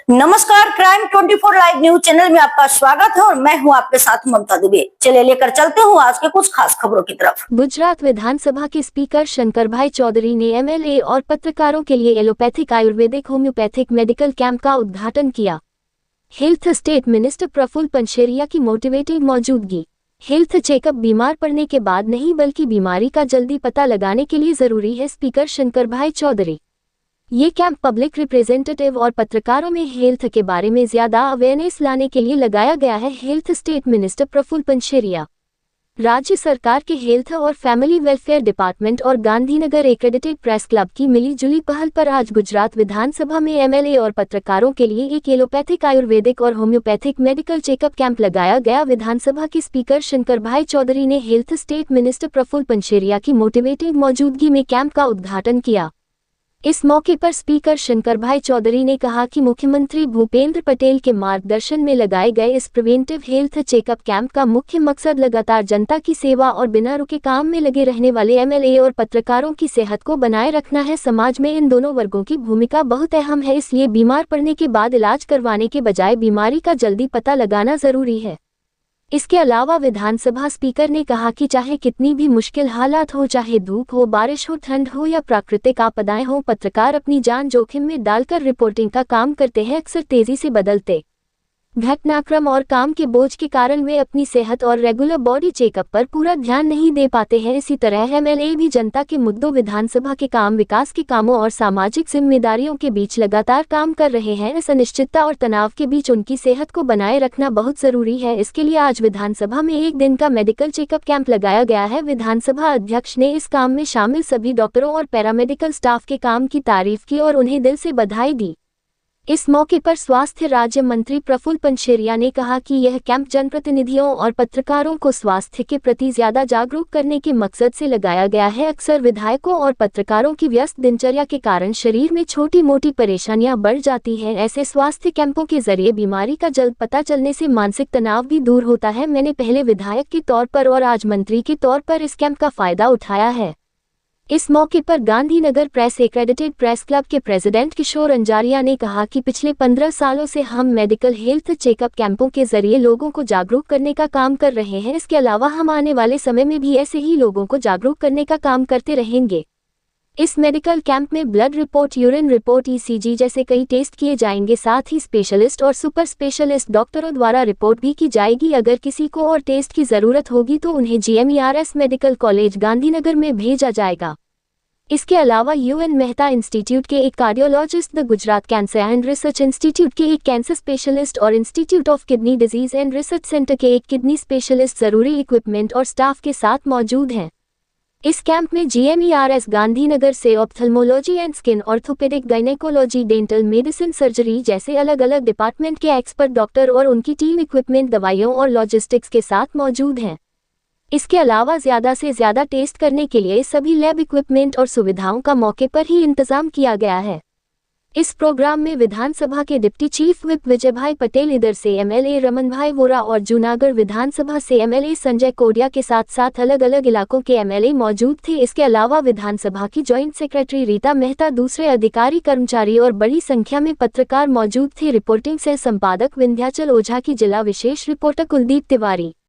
नमस्कार, crime 24 live news channel में आपका स्वागत है और मैं हूं आपके साथ ममता दुबे। चलिए लेकर चलते हूं आज के कुछ खास खबरों की तरफ। गुजरात विधानसभा के स्पीकर शंकरभाई चौधरी ने एमएलए और पत्रकारों के लिए allopathic Ayurvedic homeopathic medical camp का उद्घाटन किया। हेल्थ स्टेट मिनिस्टर प्रफुल्ल पंछेरिया की मोटिवेटिंग मौजूदगी। हेल्थ चेकअप बीमार पड़ने के बाद नहीं बल्कि बीमारी का जल्दी पता लगाने के लिए जरूरी है, स्पीकर शंकरभाई चौधरी। ये कैंप पब्लिक रिप्रेजेंटेटिव और पत्रकारों में हेल्थ के बारे में ज्यादा अवेयरनेस लाने के लिए लगाया गया है। हेल्थ स्टेट मिनिस्टर प्रफुल्ल पंछेरिया, राज्य सरकार के हेल्थ और फैमिली वेलफेयर डिपार्टमेंट और गांधीनगर एक्रेडिटेड प्रेस क्लब की मिलीजुली पहल पर आज गुजरात विधानसभा में एमएलए और पत्रकारों के लिए एक एलोपैथिक आयुर्वेदिक और होम्योपैथिक मेडिकल चेकअप कैंप लगाया गया। विधानसभा के स्पीकर शंकरभाई चौधरी ने हेल्थ स्टेट मिनिस्टर प्रफुल्ल पंछेरिया की मोटिवेटिंग मौजूदगी में कैंप का उद्घाटन किया। इस मौके पर स्पीकर शंकरभाई चौधरी ने कहा कि मुख्यमंत्री भूपेंद्र पटेल के मार्गदर्शन में लगाए गए इस प्रिवेंटिव हेल्थ चेकअप कैंप का मुख्य मकसद लगातार जनता की सेवा और बिना रुके काम में लगे रहने वाले एमएलए और पत्रकारों की सेहत को बनाए रखना है। समाज में इन दोनों वर्गों की भूमिका बहुत अहम है, इसलिए बीमार पड़ने के बाद इलाज करवाने के बजाय बीमारी का जल्दी पता लगाना जरूरी है। इसके अलावा विधानसभा स्पीकर ने कहा कि चाहे कितनी भी मुश्किल हालात हो, चाहे धूप हो, बारिश हो, ठंड हो या प्राकृतिक आपदाएं हो, पत्रकार अपनी जान जोखिम में डालकर रिपोर्टिंग का काम करते हैं। अक्सर तेजी से बदलते घटनाक्रम और काम के बोझ के कारण वे अपनी सेहत और रेगुलर बॉडी चेकअप पर पूरा ध्यान नहीं दे पाते हैं। इसी तरह एमएलए भी जनता के मुद्दों, विधानसभा के काम, विकास के कामों और सामाजिक जिम्मेदारियों के बीच लगातार काम कर रहे हैं। इस अनिश्चितता और तनाव के बीच उनकी सेहत को बनाए रखना बहुत जरूरी है। इसके लिए आज विधानसभा में एक दिन का मेडिकल चेकअप कैंप लगाया गया है। विधानसभा अध्यक्ष ने इस काम में शामिल सभी डॉक्टरों और पैरामेडिकल स्टाफ के काम की तारीफ की और उन्हें दिल से बधाई दी। इस मौके पर स्वास्थ्य राज्य मंत्री प्रफुल्ल पंछेरिया ने कहा कि यह कैंप जनप्रतिनिधियों और पत्रकारों को स्वास्थ्य के प्रति ज्यादा जागरूक करने के मकसद से लगाया गया है। अक्सर विधायकों और पत्रकारों की व्यस्त दिनचर्या के कारण शरीर में छोटी मोटी परेशानियां बढ़ जाती हैं। ऐसे स्वास्थ्य कैंपों के जरिए बीमारी का जल्द पता चलने से मानसिक तनाव भी दूर होता है। मैंने पहले विधायक के तौर पर और आज मंत्री के तौर पर इस कैंप का फायदा उठाया है। इस मौके पर Gandhinagar press accredited press club के प्रेसिडेंट किशोर अंजारिया ने कहा कि पिछले 15 सालों से हम मेडिकल हेल्थ चेकअप कैंपों के जरिए लोगों को जागरूक करने का काम कर रहे हैं। इसके अलावा हम आने वाले समय में भी ऐसे ही लोगों को जागरूक करने का काम करते रहेंगे। इस मेडिकल कैंप में blood report, urine report, ECG जैसे कई टेस्ट किए जाएंगे। साथ ही स्पेशलिस्ट और सुपर स्पेशलिस्ट डॉक्टरों द्वारा रिपोर्ट भी की जाएगी। अगर किसी को और टेस्ट की जरूरत होगी तो उन्हें जीएमईआरएस मेडिकल कॉलेज गांधीनगर में भेजा जाएगा। इसके अलावा यूएन मेहता इंस्टीट्यूट के एक cardiologist, the Gujarat cancer and research institute के एक कैंसर स्पेशलिस्ट और institute of kidney disease and research centre के एक किडनी स्पेशलिस्ट जरूरी इक्विपमेंट और स्टाफ के साथ मौजूद हैं। इस कैंप में जीएमईआरएस गांधीनगर से ophthalmology and skin, orthopaedic, gynaecology, dental medicine, surgery जैसे अलग अलग डिपार्टमेंट के एक्सपर्ट डॉक्टर और उनकी टीम इक्विपमेंट, दवाइयों और लॉजिस्टिक्स के साथ मौजूद हैं। इसके अलावा ज्यादा से ज्यादा टेस्ट करने के लिए सभी लैब इक्विपमेंट और सुविधाओं का मौके पर ही इंतजाम किया गया है। इस प्रोग्राम में विधानसभा के deputy chief whip Vijaybhai Patel, इधर से एमएलए रमनभाई वोरा और जूनागढ़ विधानसभा से एमएलए संजय कोडिया के साथ साथ अलग अलग इलाकों के एमएलए मौजूद थे। इसके अलावा विधानसभा की ज्वाइंट सेक्रेटरी रीता मेहता, दूसरे अधिकारी, कर्मचारी और बड़ी संख्या में पत्रकार मौजूद थे। रिपोर्टिंग सह संपादक विंध्याचल ओझा की जिला विशेष रिपोर्टर कुलदीप तिवारी।